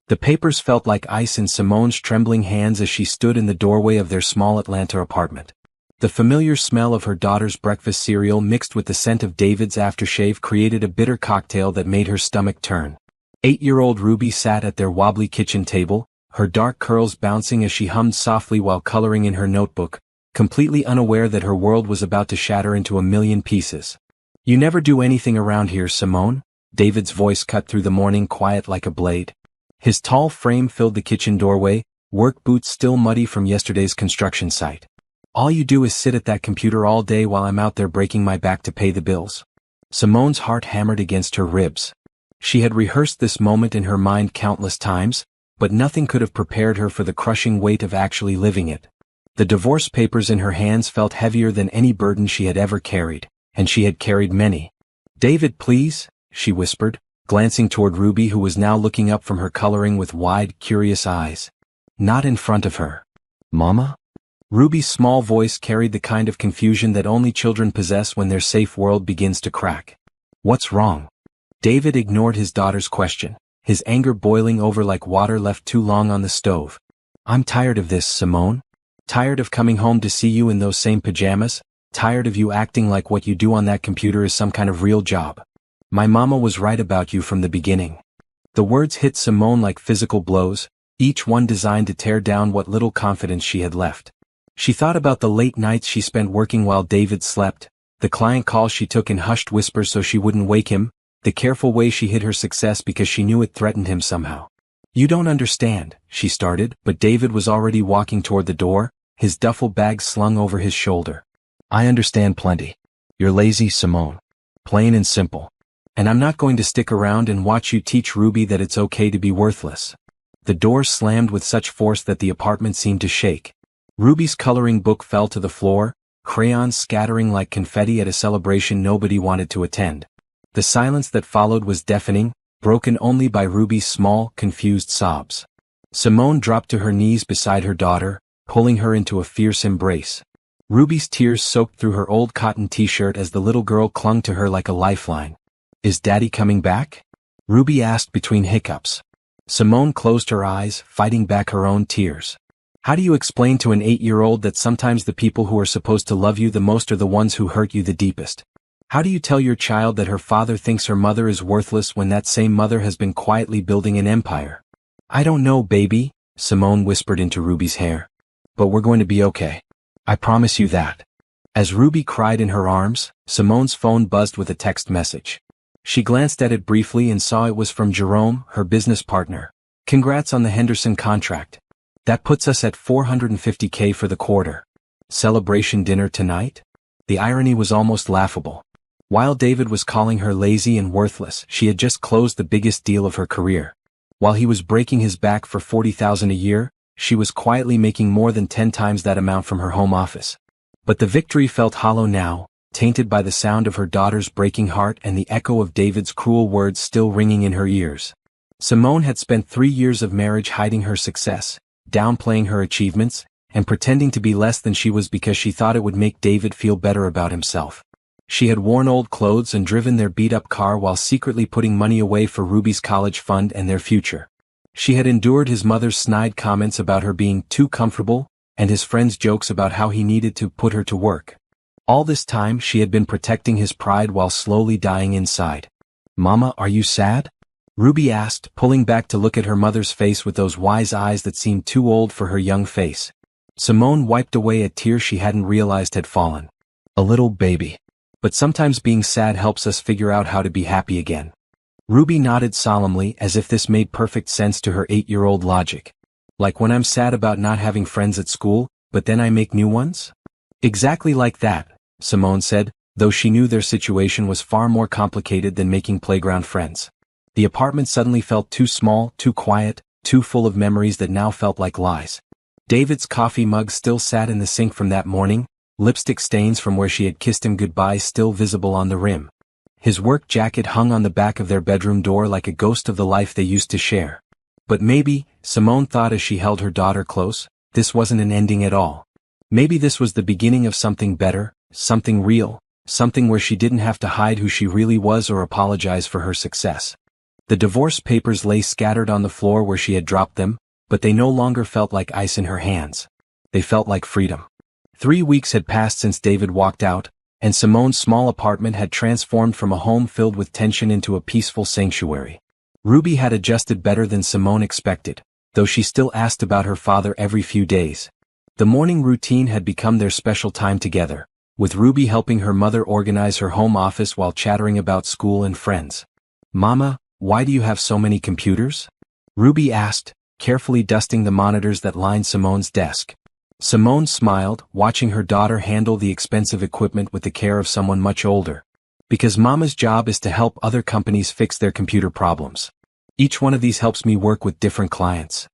The papers felt like ice in Simone's trembling hands as she stood in the doorway of their small Atlanta apartment. The familiar smell of her daughter's breakfast cereal mixed with the scent of David's aftershave created a bitter cocktail that made her stomach turn. 8-year-old Ruby sat at their wobbly kitchen table, her dark curls bouncing as she hummed softly while coloring in her notebook, completely unaware that her world was about to shatter into a million pieces. "You never do anything around here, Simone," David's voice cut through the morning quiet like a blade. His tall frame filled the kitchen doorway, work boots still muddy from yesterday's construction site. "All you do is sit at that computer all day while I'm out there breaking my back to pay the bills." Simone's heart hammered against her ribs. She had rehearsed this moment in her mind countless times, but nothing could have prepared her for the crushing weight of actually living it. The divorce papers in her hands felt heavier than any burden she had ever carried, and she had carried many. "David, please," she whispered, glancing toward Ruby who was now looking up from her coloring with wide, curious eyes. Not in front of her. "Mama?" Ruby's small voice carried the kind of confusion that only children possess when their safe world begins to crack. "What's wrong?" David ignored his daughter's question, his anger boiling over like water left too long on the stove. "I'm tired of this, Simone. Tired of coming home to see you in those same pajamas, tired of you acting like what you do on that computer is some kind of real job. My mama was right about you from the beginning." The words hit Simone like physical blows, each one designed to tear down what little confidence she had left. She thought about the late nights she spent working while David slept, the client calls she took in hushed whispers so she wouldn't wake him, the careful way she hid her success because she knew it threatened him somehow. "You don't understand," she started, but David was already walking toward the door, his duffel bag slung over his shoulder. "I understand plenty. You're lazy, Simone. Plain and simple. And I'm not going to stick around and watch you teach Ruby that it's okay to be worthless." The door slammed with such force that the apartment seemed to shake. Ruby's coloring book fell to the floor, crayons scattering like confetti at a celebration nobody wanted to attend. The silence that followed was deafening, broken only by Ruby's small, confused sobs. Simone dropped to her knees beside her daughter, pulling her into a fierce embrace. Ruby's tears soaked through her old cotton t-shirt as the little girl clung to her like a lifeline. "Is Daddy coming back?" Ruby asked between hiccups. Simone closed her eyes, fighting back her own tears. How do you explain to an 8-year-old that sometimes the people who are supposed to love you the most are the ones who hurt you the deepest? How do you tell your child that her father thinks her mother is worthless when that same mother has been quietly building an empire? "I don't know, baby," Simone whispered into Ruby's hair. "But we're going to be okay. I promise you that." As Ruby cried in her arms, Simone's phone buzzed with a text message. She glanced at it briefly and saw it was from Jerome, her business partner. "Congrats on the Henderson contract. That puts us at $450K for the quarter. Celebration dinner tonight?" The irony was almost laughable. While David was calling her lazy and worthless, she had just closed the biggest deal of her career. While he was breaking his back for $40,000 a year, she was quietly making more than 10 times that amount from her home office. But the victory felt hollow now, tainted by the sound of her daughter's breaking heart and the echo of David's cruel words still ringing in her ears. Simone had spent 3 years of marriage hiding her success, downplaying her achievements, and pretending to be less than she was because she thought it would make David feel better about himself. She had worn old clothes and driven their beat-up car while secretly putting money away for Ruby's college fund and their future. She had endured his mother's snide comments about her being too comfortable, and his friends' jokes about how he needed to put her to work. All this time she had been protecting his pride while slowly dying inside. "Mama, are you sad?" Ruby asked, pulling back to look at her mother's face with those wise eyes that seemed too old for her young face. Simone wiped away a tear she hadn't realized had fallen. "A little, baby. But sometimes being sad helps us figure out how to be happy again." Ruby nodded solemnly as if this made perfect sense to her 8-year-old logic. "Like when I'm sad about not having friends at school, but then I make new ones?" "Exactly like that," Simone said, though she knew their situation was far more complicated than making playground friends. The apartment suddenly felt too small, too quiet, too full of memories that now felt like lies. David's coffee mug still sat in the sink from that morning, lipstick stains from where she had kissed him goodbye still visible on the rim. His work jacket hung on the back of their bedroom door like a ghost of the life they used to share. But maybe, Simone thought as she held her daughter close, this wasn't an ending at all. Maybe this was the beginning of something better, something real, something where she didn't have to hide who she really was or apologize for her success. The divorce papers lay scattered on the floor where she had dropped them, but they no longer felt like ice in her hands. They felt like freedom. 3 weeks had passed since David walked out, and Simone's small apartment had transformed from a home filled with tension into a peaceful sanctuary. Ruby had adjusted better than Simone expected, though she still asked about her father every few days. The morning routine had become their special time together, with Ruby helping her mother organize her home office while chattering about school and friends. "Mama, why do you have so many computers?" Ruby asked, carefully dusting the monitors that lined Simone's desk. Simone smiled, watching her daughter handle the expensive equipment with the care of someone much older. "Because Mama's job is to help other companies fix their computer problems. Each one of these helps me work with different clients."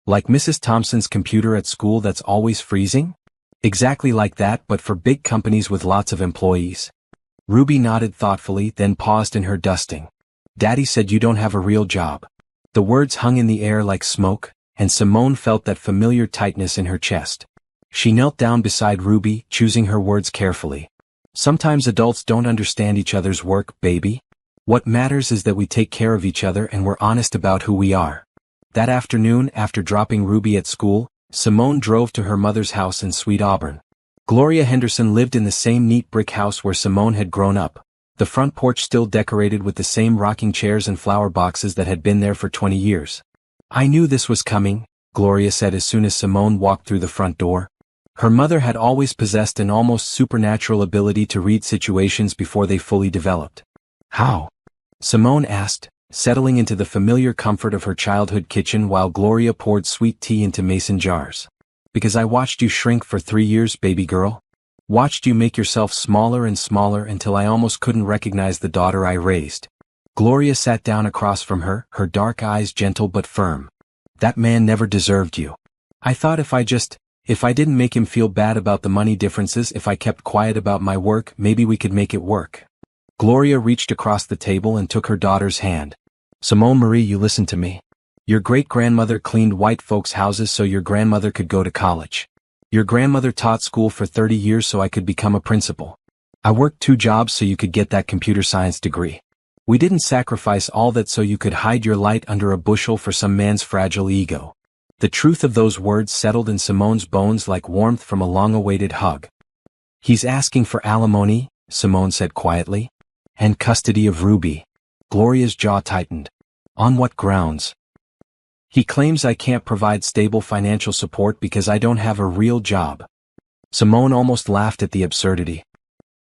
"Like Mrs. Thompson's computer at school that's always freezing?" "Exactly like that, but for big companies with lots of employees." Ruby nodded thoughtfully, then paused in her dusting. "Daddy said you don't have a real job." The words hung in the air like smoke, and Simone felt that familiar tightness in her chest. She knelt down beside Ruby, choosing her words carefully. "Sometimes adults don't understand each other's work, baby. What matters is that we take care of each other and we're honest about who we are." That afternoon, after dropping Ruby at school, Simone drove to her mother's house in Sweet Auburn. Gloria Henderson lived in the same neat brick house where Simone had grown up, the front porch still decorated with the same rocking chairs and flower boxes that had been there for 20 years. "I knew this was coming," Gloria said as soon as Simone walked through the front door. Her mother had always possessed an almost supernatural ability to read situations before they fully developed. "How?" Simone asked, settling into the familiar comfort of her childhood kitchen while Gloria poured sweet tea into mason jars. "Because I watched you shrink for 3 years, baby girl. Watched you make yourself smaller and smaller until I almost couldn't recognize the daughter I raised." Gloria sat down across from her, her dark eyes gentle but firm. "That man never deserved you. I thought if I didn't make him feel bad about the money differences, if I kept quiet about my work, maybe we could make it work." Gloria reached across the table and took her daughter's hand. "Simone Marie, you listen to me. Your great-grandmother cleaned white folks' houses so your grandmother could go to college. Your grandmother taught school for 30 years so I could become a principal. I worked 2 jobs so you could get that computer science degree. We didn't sacrifice all that so you could hide your light under a bushel for some man's fragile ego." The truth of those words settled in Simone's bones like warmth from a long-awaited hug. "He's asking for alimony," Simone said quietly. "And custody of Ruby." Gloria's jaw tightened. "On what grounds?" "He claims I can't provide stable financial support because I don't have a real job." Simone almost laughed at the absurdity.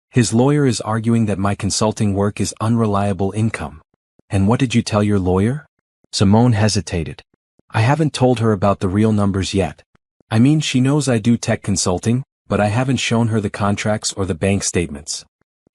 "His lawyer is arguing that my consulting work is unreliable income." "And what did you tell your lawyer?" Simone hesitated. "I haven't told her about the real numbers yet. I mean, she knows I do tech consulting, but I haven't shown her the contracts or the bank statements."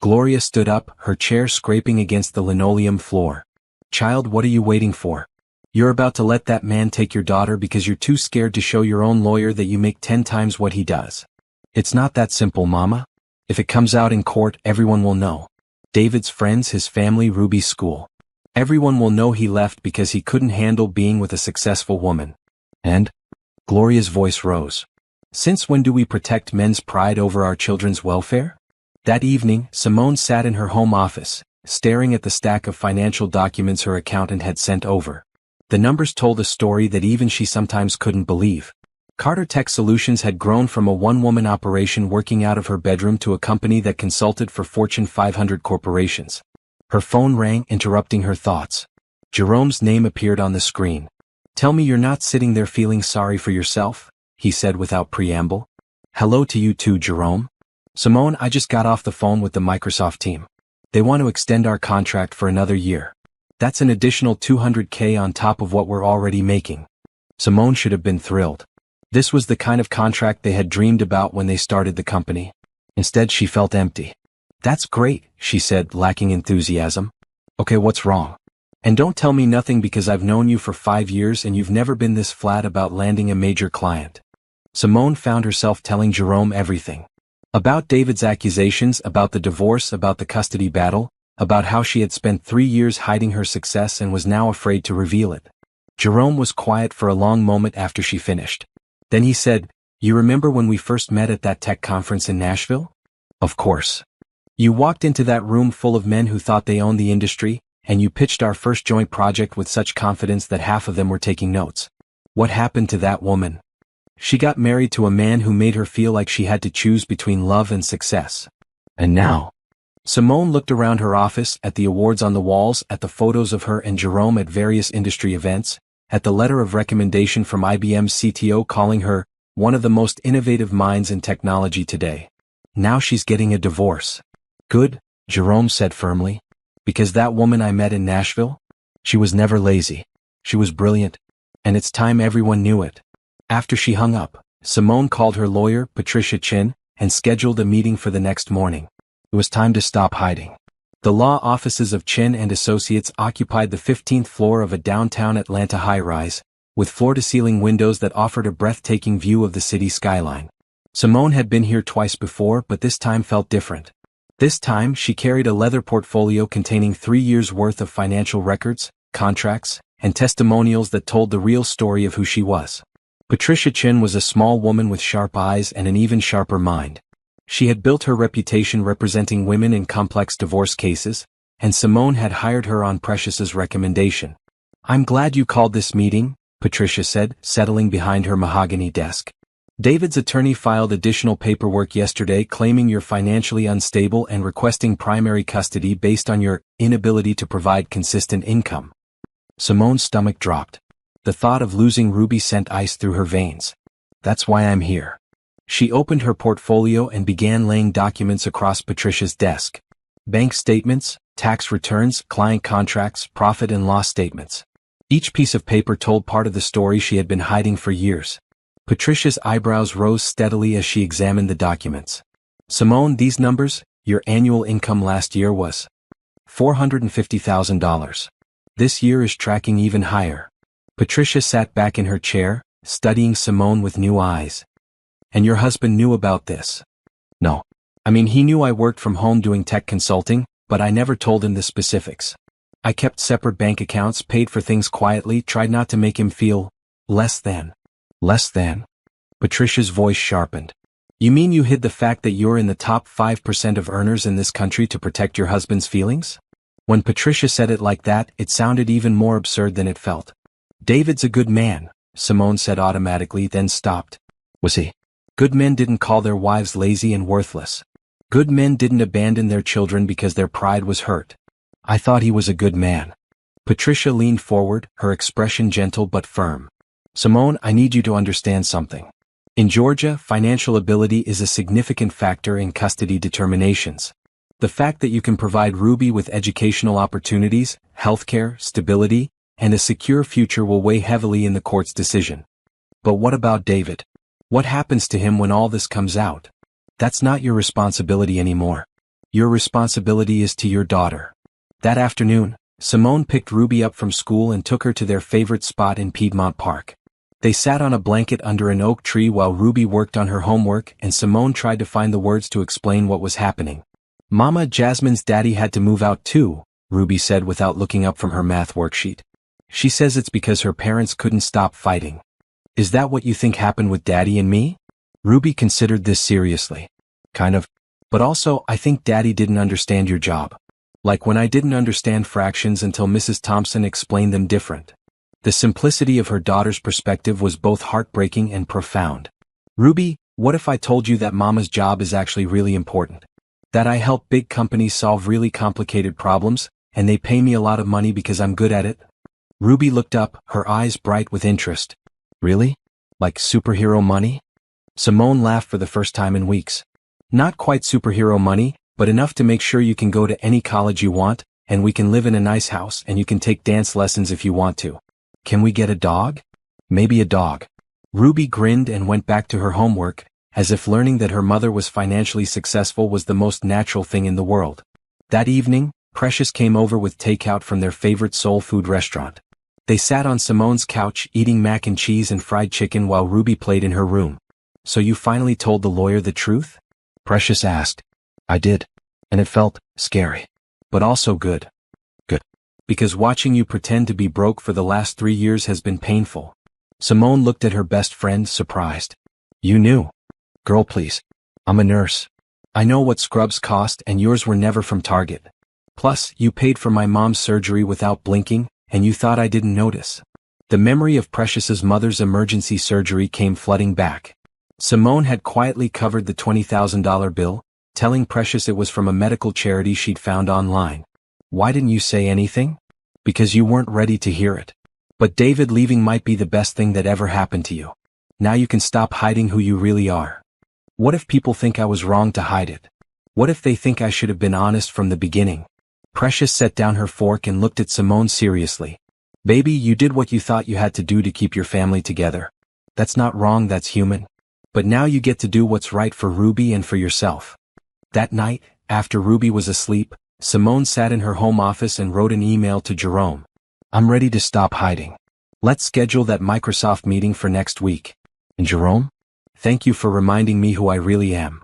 Gloria stood up, her chair scraping against the linoleum floor. "Child, what are you waiting for? You're about to let that man take your daughter because you're too scared to show your own lawyer that you make 10 times what he does. It's not that simple, Mama. If it comes out in court, everyone will know. David's friends, his family, Ruby's school. Everyone will know he left because he couldn't handle being with a successful woman. And?" Gloria's voice rose. "Since when do we protect men's pride over our children's welfare?" That evening, Simone sat in her home office, staring at the stack of financial documents her accountant had sent over. The numbers told a story that even she sometimes couldn't believe. Carter Tech Solutions had grown from a one-woman operation working out of her bedroom to a company that consulted for Fortune 500 corporations. Her phone rang, interrupting her thoughts. Jerome's name appeared on the screen. "Tell me you're not sitting there feeling sorry for yourself," he said without preamble. "Hello to you too, Jerome. Simone, I just got off the phone with the Microsoft team. They want to extend our contract for another year. That's an additional $200K on top of what we're already making." Simone should have been thrilled. This was the kind of contract they had dreamed about when they started the company. Instead, she felt empty. "That's great," she said, lacking enthusiasm. "Okay, what's wrong? And don't tell me nothing because I've known you for 5 years and you've never been this flat about landing a major client." Simone found herself telling Jerome everything. About David's accusations, about the divorce, about the custody battle, about how she had spent 3 years hiding her success and was now afraid to reveal it. Jerome was quiet for a long moment after she finished. Then he said, "You remember when we first met at that tech conference in Nashville?" "Of course. You walked into that room full of men who thought they owned the industry, and you pitched our first joint project with such confidence that half of them were taking notes. What happened to that woman? She got married to a man who made her feel like she had to choose between love and success. And now? Simone looked around her office, at the awards on the walls, at the photos of her and Jerome at various industry events, at the letter of recommendation from IBM's CTO calling her one of the most innovative minds in technology today. Now she's getting a divorce. Good, Jerome said firmly. Because that woman I met in Nashville? She was never lazy. She was brilliant. And it's time everyone knew it. After she hung up, Simone called her lawyer, Patricia Chin, and scheduled a meeting for the next morning. It was time to stop hiding. The law offices of Chin and Associates occupied the 15th floor of a downtown Atlanta high-rise, with floor-to-ceiling windows that offered a breathtaking view of the city skyline. Simone had been here twice before, but this time felt different. This time, she carried a leather portfolio containing 3 years' worth of financial records, contracts, and testimonials that told the real story of who she was. Patricia Chin was a small woman with sharp eyes and an even sharper mind. She had built her reputation representing women in complex divorce cases, and Simone had hired her on Precious's recommendation. "I'm glad you called this meeting," Patricia said, settling behind her mahogany desk. "David's attorney filed additional paperwork yesterday claiming you're financially unstable and requesting primary custody based on your inability to provide consistent income." Simone's stomach dropped. The thought of losing Ruby sent ice through her veins. "That's why I'm here." She opened her portfolio and began laying documents across Patricia's desk. Bank statements, tax returns, client contracts, profit and loss statements. Each piece of paper told part of the story she had been hiding for years. Patricia's eyebrows rose steadily as she examined the documents. "Simone, these numbers, your annual income last year was $450,000. This year is tracking even higher." Patricia sat back in her chair, studying Simone with new eyes. "And your husband knew about this?" "No. I mean, he knew I worked from home doing tech consulting, but I never told him the specifics. I kept separate bank accounts, paid for things quietly, tried not to make him feel less than." "Less than?" Patricia's voice sharpened. "You mean you hid the fact that you're in the top 5% of earners in this country to protect your husband's feelings?" When Patricia said it like that, it sounded even more absurd than it felt. "David's a good man," Simone said automatically, then stopped. "Was he?" "Good men didn't call their wives lazy and worthless. Good men didn't abandon their children because their pride was hurt. I thought he was a good man." Patricia leaned forward, her expression gentle but firm. "Simone, I need you to understand something. In Georgia, financial ability is a significant factor in custody determinations. The fact that you can provide Ruby with educational opportunities, healthcare, stability, and a secure future will weigh heavily in the court's decision. But what about David? What happens to him when all this comes out? That's not your responsibility anymore. Your responsibility is to your daughter." That afternoon, Simone picked Ruby up from school and took her to their favorite spot in Piedmont Park. They sat on a blanket under an oak tree while Ruby worked on her homework and Simone tried to find the words to explain what was happening. "Mama, Jasmine's daddy had to move out too," Ruby said without looking up from her math worksheet. "She says it's because her parents couldn't stop fighting." "Is that what you think happened with Daddy and me?" Ruby considered this seriously. "Kind of. But also, I think Daddy didn't understand your job. Like when I didn't understand fractions until Mrs. Thompson explained them different." The simplicity of her daughter's perspective was both heartbreaking and profound. "Ruby, what if I told you that Mama's job is actually really important? That I help big companies solve really complicated problems, and they pay me a lot of money because I'm good at it?" Ruby looked up, her eyes bright with interest. "Really? Like superhero money?" Simone laughed for the first time in weeks. "Not quite superhero money, but enough to make sure you can go to any college you want, and we can live in a nice house and you can take dance lessons if you want to. Can we get a dog? Maybe a dog." Ruby grinned and went back to her homework, as if learning that her mother was financially successful was the most natural thing in the world. That evening, Precious came over with takeout from their favorite soul food restaurant. They sat on Simone's couch eating mac and cheese and fried chicken while Ruby played in her room. "So you finally told the lawyer the truth?" Precious asked. "I did. And it felt scary. But also good. Good. Because watching you pretend to be broke for the last 3 years has been painful." Simone looked at her best friend, surprised. "You knew?" "Girl, please. I'm a nurse. I know what scrubs cost and yours were never from Target." Plus, you paid for my mom's surgery without blinking, and you thought I didn't notice. The memory of Precious's mother's emergency surgery came flooding back. Simone had quietly covered the $20,000 bill, telling Precious it was from a medical charity she'd found online. Why didn't you say anything? Because you weren't ready to hear it. But David leaving might be the best thing that ever happened to you. Now you can stop hiding who you really are. What if people think I was wrong to hide it? What if they think I should have been honest from the beginning? Precious set down her fork and looked at Simone seriously. Baby, you did what you thought you had to do to keep your family together. That's not wrong, that's human. But now you get to do what's right for Ruby and for yourself. That night, after Ruby was asleep, Simone sat in her home office and wrote an email to Jerome. I'm ready to stop hiding. Let's schedule that Microsoft meeting for next week. And Jerome? Thank you for reminding me who I really am.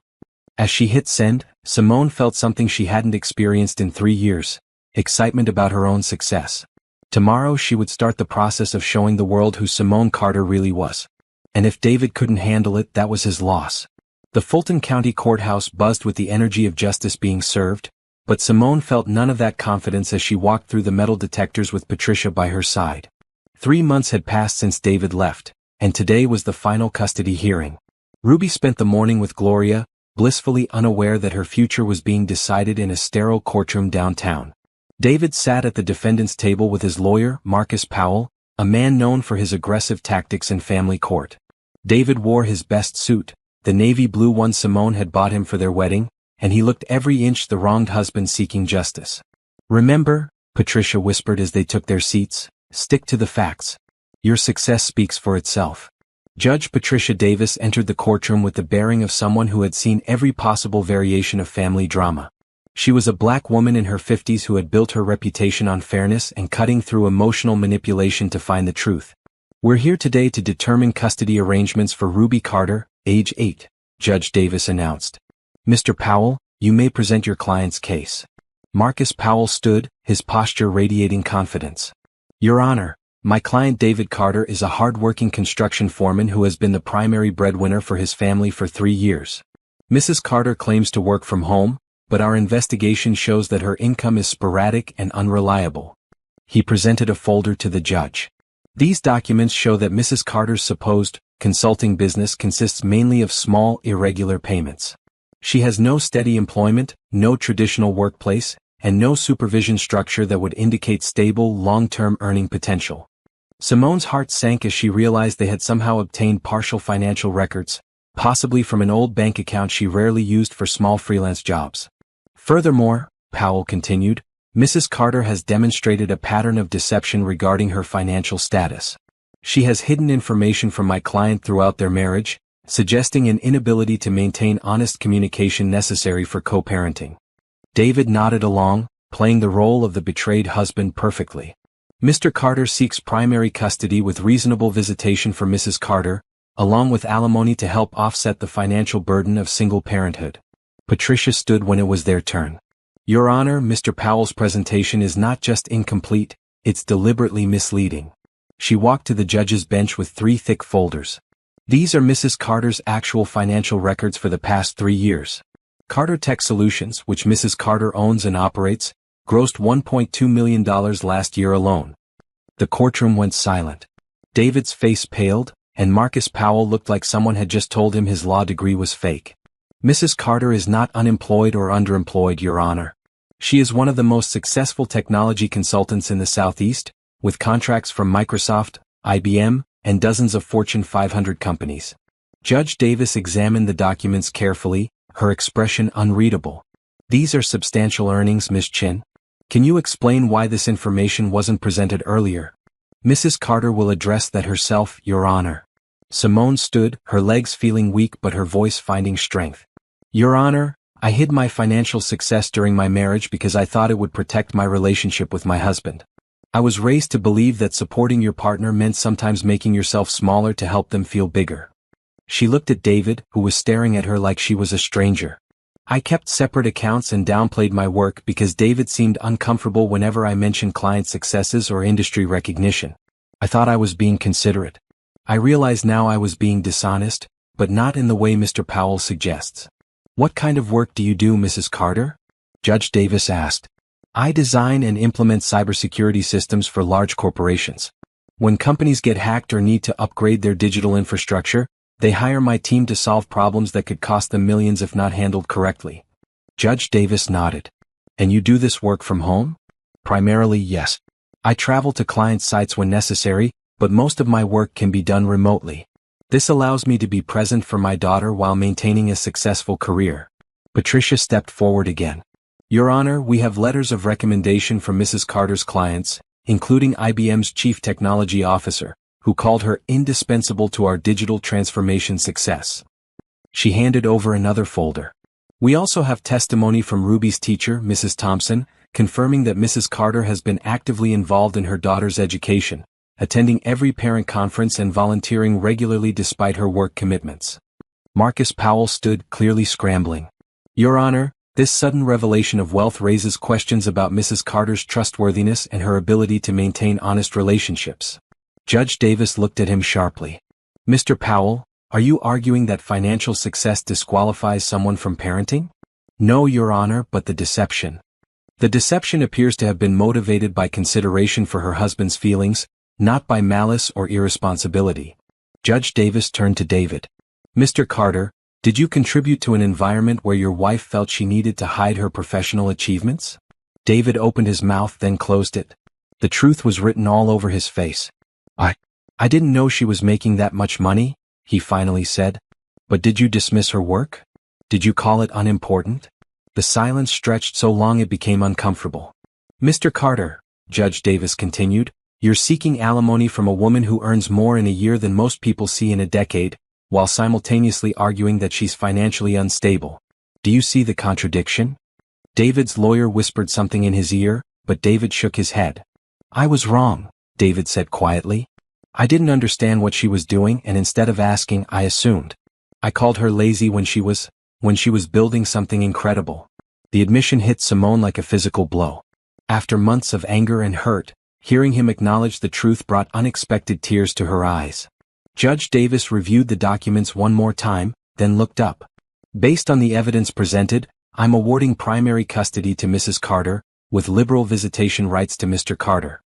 As she hit send, Simone felt something she hadn't experienced in 3 years, excitement about her own success. Tomorrow she would start the process of showing the world who Simone Carter really was. And if David couldn't handle it, that was his loss. The Fulton County Courthouse buzzed with the energy of justice being served, but Simone felt none of that confidence as she walked through the metal detectors with Patricia by her side. 3 months had passed since David left, and today was the final custody hearing. Ruby spent the morning with Gloria, blissfully unaware that her future was being decided in a sterile courtroom downtown. David sat at the defendant's table with his lawyer, Marcus Powell, a man known for his aggressive tactics in family court. David wore his best suit, the navy blue one Simone had bought him for their wedding, and he looked every inch the wronged husband seeking justice. Remember, Patricia whispered as they took their seats, stick to the facts. Your success speaks for itself. Judge Patricia Davis entered the courtroom with the bearing of someone who had seen every possible variation of family drama. She was a black woman in her 50s who had built her reputation on fairness and cutting through emotional manipulation to find the truth. We're here today to determine custody arrangements for Ruby Carter, age 8, Judge Davis announced. Mr. Powell, you may present your client's case. Marcus Powell stood, his posture radiating confidence. Your Honor, my client David Carter is a hard-working construction foreman who has been the primary breadwinner for his family for 3 years. Mrs. Carter claims to work from home, but our investigation shows that her income is sporadic and unreliable. He presented a folder to the judge. These documents show that Mrs. Carter's supposed consulting business consists mainly of small, irregular payments. She has no steady employment, no traditional workplace, and no supervision structure that would indicate stable, long-term earning potential. Simone's heart sank as she realized they had somehow obtained partial financial records, possibly from an old bank account she rarely used for small freelance jobs. Furthermore, Powell continued, Mrs. Carter has demonstrated a pattern of deception regarding her financial status. She has hidden information from my client throughout their marriage, suggesting an inability to maintain honest communication necessary for co-parenting. David nodded along, playing the role of the betrayed husband perfectly. Mr. Carter seeks primary custody with reasonable visitation for Mrs. Carter, along with alimony to help offset the financial burden of single parenthood. Patricia stood when it was their turn. Your Honor, Mr. Powell's presentation is not just incomplete, it's deliberately misleading. She walked to the judge's bench with 3 thick folders. These are Mrs. Carter's actual financial records for the past 3 years. Carter Tech Solutions, which Mrs. Carter owns and operates, grossed $1.2 million last year alone. The courtroom went silent. David's face paled, and Marcus Powell looked like someone had just told him his law degree was fake. Mrs. Carter is not unemployed or underemployed, Your Honor. She is one of the most successful technology consultants in the Southeast, with contracts from Microsoft, IBM, and dozens of Fortune 500 companies. Judge Davis examined the documents carefully, her expression unreadable. These are substantial earnings, Ms. Chin. Can you explain why this information wasn't presented earlier? Mrs. Carter will address that herself, Your Honor. Simone stood, her legs feeling weak but her voice finding strength. Your Honor, I hid my financial success during my marriage because I thought it would protect my relationship with my husband. I was raised to believe that supporting your partner meant sometimes making yourself smaller to help them feel bigger. She looked at David, who was staring at her like she was a stranger. I kept separate accounts and downplayed my work because David seemed uncomfortable whenever I mentioned client successes or industry recognition. I thought I was being considerate. I realize now I was being dishonest, but not in the way Mr. Powell suggests. What kind of work do you do, Mrs. Carter? Judge Davis asked. I design and implement cybersecurity systems for large corporations. When companies get hacked or need to upgrade their digital infrastructure, they hire my team to solve problems that could cost them millions if not handled correctly. Judge Davis nodded. And you do this work from home? Primarily, yes. I travel to client sites when necessary, but most of my work can be done remotely. This allows me to be present for my daughter while maintaining a successful career. Patricia stepped forward again. Your Honor, we have letters of recommendation from Mrs. Carter's clients, including IBM's Chief Technology Officer, who called her indispensable to our digital transformation success. She handed over another folder. We also have testimony from Ruby's teacher, Mrs. Thompson, confirming that Mrs. Carter has been actively involved in her daughter's education, attending every parent conference and volunteering regularly despite her work commitments. Marcus Powell stood, clearly scrambling. Your Honor, this sudden revelation of wealth raises questions about Mrs. Carter's trustworthiness and her ability to maintain honest relationships. Judge Davis looked at him sharply. Mr. Powell, are you arguing that financial success disqualifies someone from parenting? No, Your Honor, but the deception. The deception appears to have been motivated by consideration for her husband's feelings, not by malice or irresponsibility. Judge Davis turned to David. Mr. Carter, did you contribute to an environment where your wife felt she needed to hide her professional achievements? David opened his mouth, then closed it. The truth was written all over his face. I didn't know she was making that much money, he finally said. But did you dismiss her work? Did you call it unimportant? The silence stretched so long it became uncomfortable. Mr. Carter, Judge Davis continued, you're seeking alimony from a woman who earns more in a year than most people see in a decade, while simultaneously arguing that she's financially unstable. Do you see the contradiction? David's lawyer whispered something in his ear, but David shook his head. I was wrong, David said quietly. I didn't understand what she was doing, and instead of asking, I assumed. I called her lazy when she was building something incredible. The admission hit Simone like a physical blow. After months of anger and hurt, hearing him acknowledge the truth brought unexpected tears to her eyes. Judge Davis reviewed the documents one more time, then looked up. Based on the evidence presented, I'm awarding primary custody to Mrs. Carter, with liberal visitation rights to Mr. Carter.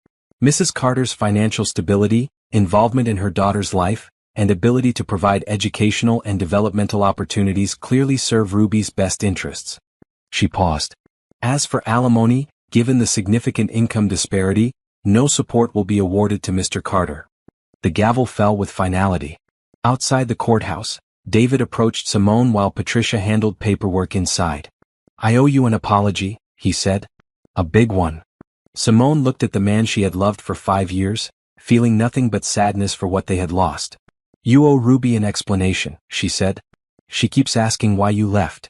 Mrs. Carter's financial stability, involvement in her daughter's life, and ability to provide educational and developmental opportunities clearly serve Ruby's best interests. She paused. As for alimony, given the significant income disparity, no support will be awarded to Mr. Carter. The gavel fell with finality. Outside the courthouse, David approached Simone while Patricia handled paperwork inside. I owe you an apology, he said. A big one. Simone looked at the man she had loved for 5 years, feeling nothing but sadness for what they had lost. You owe Ruby an explanation, she said. She keeps asking why you left.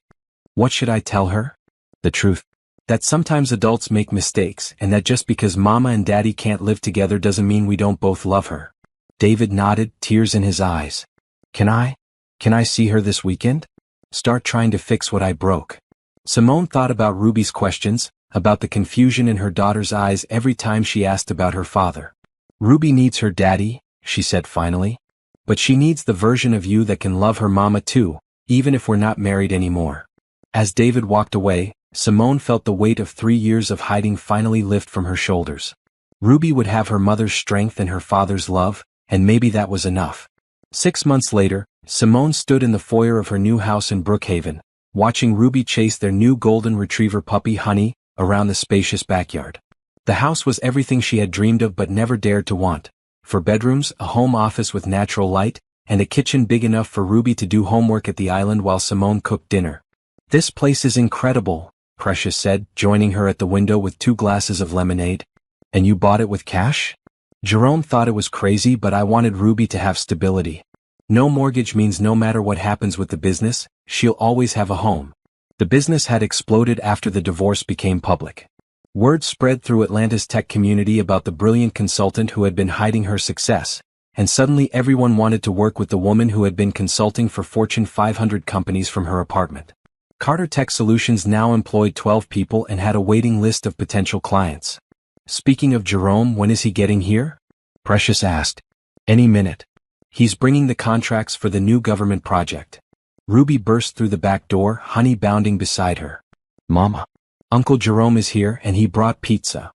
What should I tell her? The truth. That sometimes adults make mistakes, and that just because Mama and Daddy can't live together doesn't mean we don't both love her. David nodded, tears in his eyes. Can I see her this weekend? Start trying to fix what I broke. Simone thought about Ruby's questions, about the confusion in her daughter's eyes every time she asked about her father. Ruby needs her daddy, she said finally. But she needs the version of you that can love her mama too, even if we're not married anymore. As David walked away, Simone felt the weight of 3 years of hiding finally lift from her shoulders. Ruby would have her mother's strength and her father's love, and maybe that was enough. 6 months later, Simone stood in the foyer of her new house in Brookhaven, watching Ruby chase their new golden retriever puppy Honey around the spacious backyard. The house was everything she had dreamed of but never dared to want. 4 bedrooms, a home office with natural light, and a kitchen big enough for Ruby to do homework at the island while Simone cooked dinner. This place is incredible, Precious said, joining her at the window with 2 glasses of lemonade. And you bought it with cash? Jerome thought it was crazy, but I wanted Ruby to have stability. No mortgage means no matter what happens with the business, she'll always have a home. The business had exploded after the divorce became public. Word spread through Atlanta's tech community about the brilliant consultant who had been hiding her success, and suddenly everyone wanted to work with the woman who had been consulting for Fortune 500 companies from her apartment. Carter Tech Solutions now employed 12 people and had a waiting list of potential clients. Speaking of Jerome, when is he getting here? Precious asked. Any minute. He's bringing the contracts for the new government project. Ruby burst through the back door, Honey bounding beside her. Mama. Uncle Jerome is here and he brought pizza.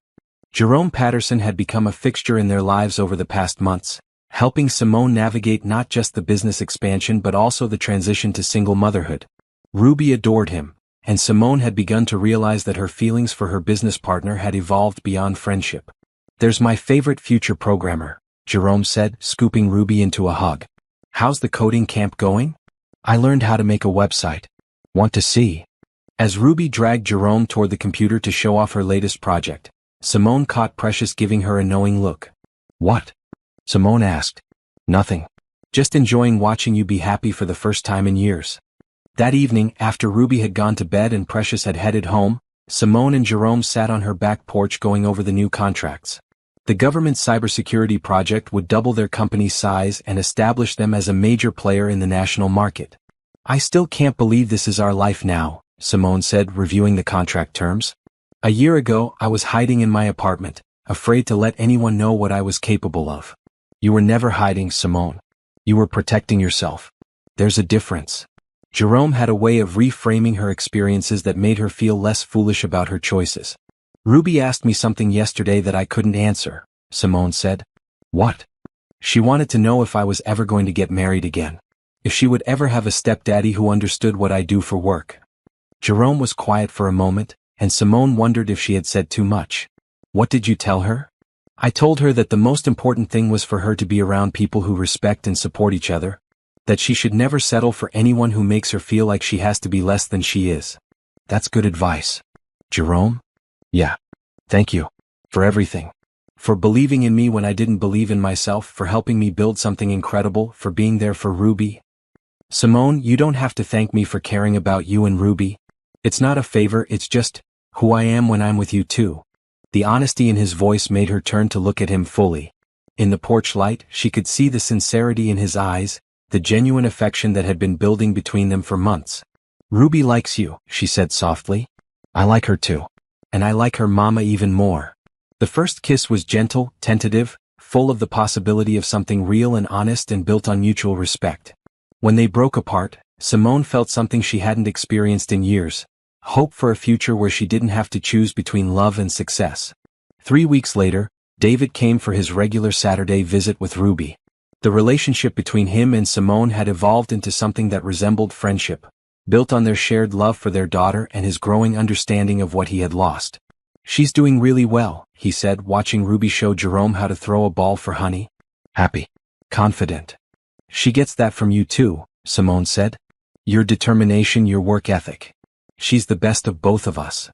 Jerome Patterson had become a fixture in their lives over the past months, helping Simone navigate not just the business expansion but also the transition to single motherhood. Ruby adored him, and Simone had begun to realize that her feelings for her business partner had evolved beyond friendship. "There's my favorite future programmer," Jerome said, scooping Ruby into a hug. "How's the coding camp going? I learned how to make a website. Want to see?" As Ruby dragged Jerome toward the computer to show off her latest project, Simone caught Precious giving her a knowing look. "What?" Simone asked. "Nothing. Just enjoying watching you be happy for the first time in years." That evening, after Ruby had gone to bed and Precious had headed home, Simone and Jerome sat on her back porch going over the new contracts. The government cybersecurity project would double their company's size and establish them as a major player in the national market. "I still can't believe this is our life now," Simone said, reviewing the contract terms. "A year ago, I was hiding in my apartment, afraid to let anyone know what I was capable of." "You were never hiding, Simone. You were protecting yourself. There's a difference." Jerome had a way of reframing her experiences that made her feel less foolish about her choices. "Ruby asked me something yesterday that I couldn't answer," Simone said. "What?" "She wanted to know if I was ever going to get married again. If she would ever have a stepdaddy who understood what I do for work." Jerome was quiet for a moment, and Simone wondered if she had said too much. "What did you tell her?" "I told her that the most important thing was for her to be around people who respect and support each other. That she should never settle for anyone who makes her feel like she has to be less than she is." "That's good advice." "Jerome?" "Yeah. Thank you. For everything. For believing in me when I didn't believe in myself, for helping me build something incredible, for being there for Ruby." "Simone, you don't have to thank me for caring about you and Ruby. It's not a favor, it's just who I am when I'm with you too." The honesty in his voice made her turn to look at him fully. In the porch light, she could see the sincerity in his eyes, the genuine affection that had been building between them for months. "Ruby likes you," she said softly. "I like her too. And I like her mama even more." The first kiss was gentle, tentative, full of the possibility of something real and honest and built on mutual respect. When they broke apart, Simone felt something she hadn't experienced in years: hope for a future where she didn't have to choose between love and success. 3 weeks later, David came for his regular Saturday visit with Ruby. The relationship between him and Simone had evolved into something that resembled friendship, built on their shared love for their daughter and his growing understanding of what he had lost. "She's doing really well," he said, watching Ruby show Jerome how to throw a ball for honey. "Happy. Confident. She gets that from you too," Simone said. "Your determination, your work ethic. She's the best of both of us.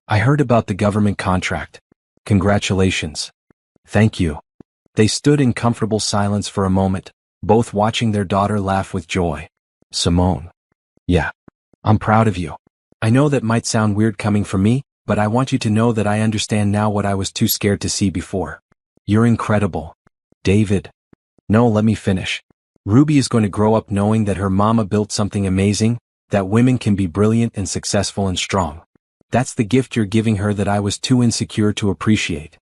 I heard about the government contract. Congratulations." "Thank you." They stood in comfortable silence for a moment, both watching their daughter laugh with joy. "Simone. Yeah. I'm proud of you. I know that might sound weird coming from me, but I want you to know that I understand now what I was too scared to see before. You're incredible." "David." "No, let me finish. Ruby is going to grow up knowing that her mama built something amazing, that women can be brilliant and successful and strong. That's the gift you're giving her that I was too insecure to appreciate."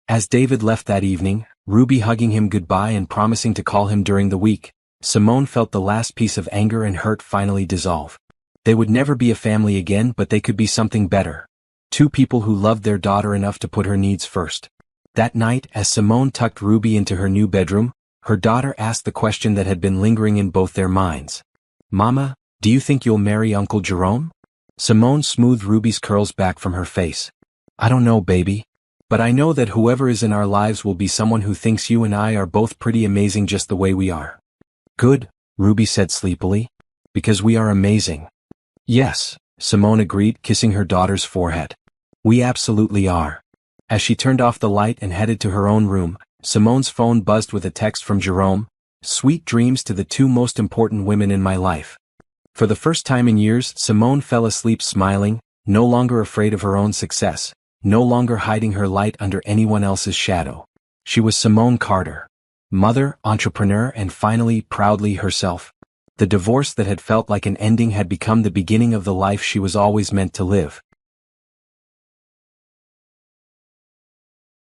As David left that evening, Ruby hugging him goodbye and promising to call him during the week, Simone felt the last piece of anger and hurt finally dissolve. They would never be a family again, but they could be something better. Two people who loved their daughter enough to put her needs first. That night, as Simone tucked Ruby into her new bedroom, her daughter asked the question that had been lingering in both their minds. "Mama, do you think you'll marry Uncle Jerome?" Simone smoothed Ruby's curls back from her face. "I don't know, baby. But I know that whoever is in our lives will be someone who thinks you and I are both pretty amazing just the way we are." "Good," Ruby said sleepily. "Because we are amazing." "Yes," Simone agreed, kissing her daughter's forehead. "We absolutely are." As she turned off the light and headed to her own room, Simone's phone buzzed with a text from Jerome. "Sweet dreams to the two most important women in my life." For the first time in years, Simone fell asleep smiling, no longer afraid of her own success, no longer hiding her light under anyone else's shadow. She was Simone Carter. Mother, entrepreneur, and finally, proudly herself. The divorce that had felt like an ending had become the beginning of the life she was always meant to live.